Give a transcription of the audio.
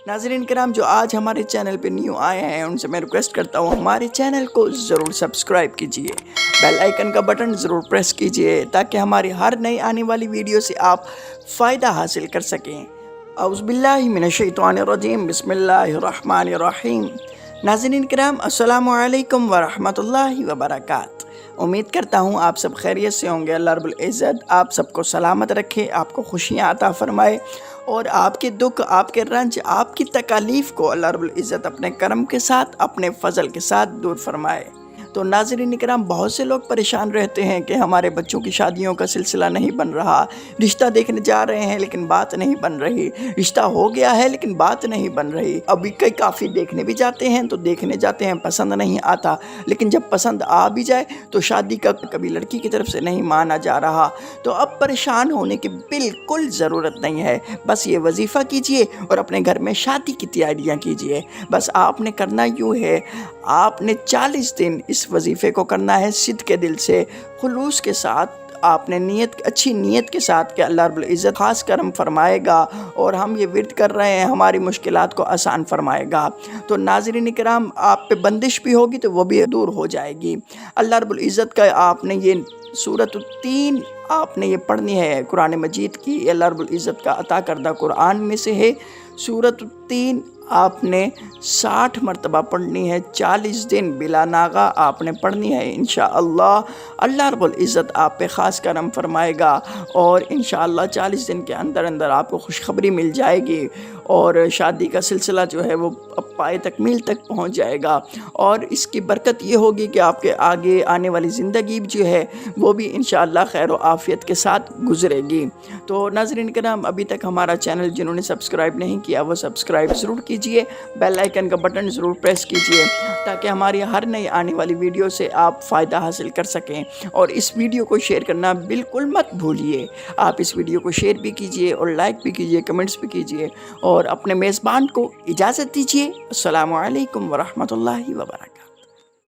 ناظرین کرام جو آج ہمارے چینل پہ نیو آئے ہیں ان سے میں ریکویسٹ کرتا ہوں ہمارے چینل کو ضرور سبسکرائب کیجئے، بیل آئیکن کا بٹن ضرور پریس کیجئے تاکہ ہماری ہر نئی آنے والی ویڈیو سے آپ فائدہ حاصل کر سکیں۔ اعوذ باللہ من الشیطان الرجیم، بسم اللہ الرحمن الرحیم۔ ناظرین کرام السلام علیکم ورحمۃ اللہ وبرکاتہ۔ امید کرتا ہوں آپ سب خیریت سے ہوں گے۔ اللہ رب العزت آپ سب کو سلامت رکھے، آپ کو خوشیاں عطا فرمائے اور آپ کے دکھ، آپ کے رنج، آپ کی تکالیف کو اللہ رب العزت اپنے کرم کے ساتھ، اپنے فضل کے ساتھ دور فرمائے۔ تو ناظرین کرام بہت سے لوگ پریشان رہتے ہیں کہ ہمارے بچوں کی شادیوں کا سلسلہ نہیں بن رہا، رشتہ دیکھنے جا رہے ہیں لیکن بات نہیں بن رہی، رشتہ ہو گیا ہے لیکن بات نہیں بن رہی، ابھی کافی دیکھنے بھی جاتے ہیں تو دیکھنے جاتے ہیں پسند نہیں آتا، لیکن جب پسند آ بھی جائے تو شادی کا کبھی لڑکی کی طرف سے نہیں مانا جا رہا۔ تو اب پریشان ہونے کی بالکل ضرورت نہیں ہے، بس یہ وظیفہ کیجئے اور اپنے گھر میں شادی کی تیاریاں کیجئے۔ بس آپ نے کرنا یوں ہے، آپ نے 40 دن اس وظیفے کو کرنا ہے صدق کے دل سے، خلوص کے ساتھ۔ آپ نے اچھی نیت کے ساتھ کہ اللہ رب العزت خاص کرم فرمائے گا اور ہم یہ ورد کر رہے ہیں ہماری مشکلات کو آسان فرمائے گا۔ تو ناظرین کرام آپ پہ بندش بھی ہوگی تو وہ بھی دور ہو جائے گی۔ اللہ رب العزت کا آپ نے یہ سورۃ التین آپ نے یہ پڑھنی ہے، قرآن مجید کی اللہ رب العزت کا عطا کردہ قرآن میں سے ہے سورۃ التین۔ آپ نے 60 مرتبہ پڑھنی ہے، 40 دن بلا ناغہ آپ نے پڑھنی ہے۔ انشاءاللہ اللہ رب العزت آپ پہ خاص کرم فرمائے گا اور انشاءاللہ 40 دن کے اندر اندر آپ کو خوشخبری مل جائے گی اور شادی کا سلسلہ جو ہے وہ پائے تکمیل تک پہنچ جائے گا۔ اور اس کی برکت یہ ہوگی کہ آپ کے آگے آنے والی زندگی جو ہے وہ بھی انشاءاللہ خیر و عافیت کے ساتھ گزرے گی۔ تو ناظرین کرام ابھی تک ہمارا چینل جنہوں نے سبسکرائب نہیں کیا وہ سبسکرائب ضرور کیجئے، بیل آئیکن کا بٹن ضرور پریس کیجئے تاکہ ہماری ہر نئی آنے والی ویڈیو سے آپ فائدہ حاصل کر سکیں۔ اور اس ویڈیو کو شیئر کرنا بالکل مت بھولیے، آپ اس ویڈیو کو شیئر بھی کیجئے اور لائک بھی کیجئے، کمنٹس بھی کیجئے اور اپنے میزبان کو اجازت دیجئے۔ السلام علیکم ورحمۃ اللہ وبرکاتہ۔